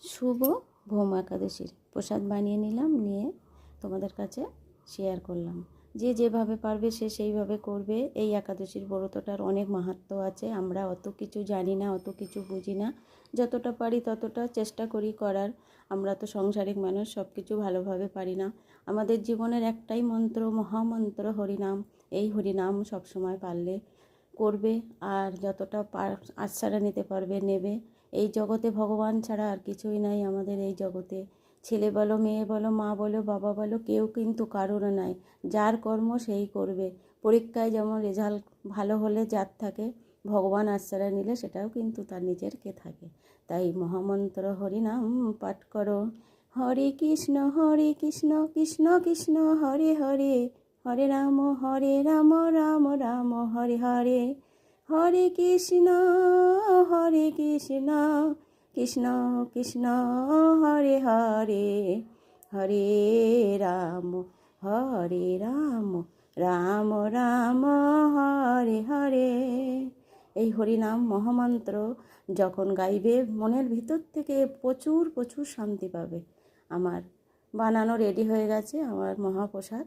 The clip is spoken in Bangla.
শুভ ভৌম একাদশীর প্রসাদ বানিয়ে নিলাম, নিয়ে তোমাদের কাছে শেয়ার করলাম। যে যেভাবে পারবে সে সেইভাবে করবে। এই একাদশীর ব্রতটার অনেক মাহাত্ম্য আছে। আমরা অত কিছু জানি না, অত কিছু বুঝি না। যতটা পারি ততটা চেষ্টা করি করার। আমরা তো সংসারিক মানুষ, সব কিছু ভালোভাবে পারি না। আমাদের জীবনের একটাই মন্ত্র, মহামন্ত্র হরিনাম। এই হরিনাম সবসময় পারলে করবে, আর যতটা আশ্রয় নিতে পারবে নেবে। এই জগতে ভগবান ছাড়া আর কিছুই নাই আমাদের এই জগতে। ছেলে বলো, মেয়ে বলো, মা বলো, বাবা বলো, কেউ কিন্তু কারোর নাই। যার কর্ম সেই করবে। পরীক্ষায় যেমন রেজাল্ট ভালো হলে যার থাকে, ভগবান আশ্রয় নিলে সেটাও কিন্তু তার নিজের কে থাকে। তাই মহামন্ত্র হরিনাম পাঠ করো। হরে কৃষ্ণ কৃষ্ণ কৃষ্ণ হরে হরে, হরে রাম রাম রাম হরে হরে। হরে কৃষ্ণ কৃষ্ণ কৃষ্ণ হরে হরে, হরে রাম রাম রাম হরে হরে। এই হরিনাম মহামন্ত্র যখন গাইবে মনের ভিতর থেকে প্রচুর প্রচুর শান্তি পাবে। আমার বানানো রেডি হয়ে গেছে আমার মহাপ্রসাদ।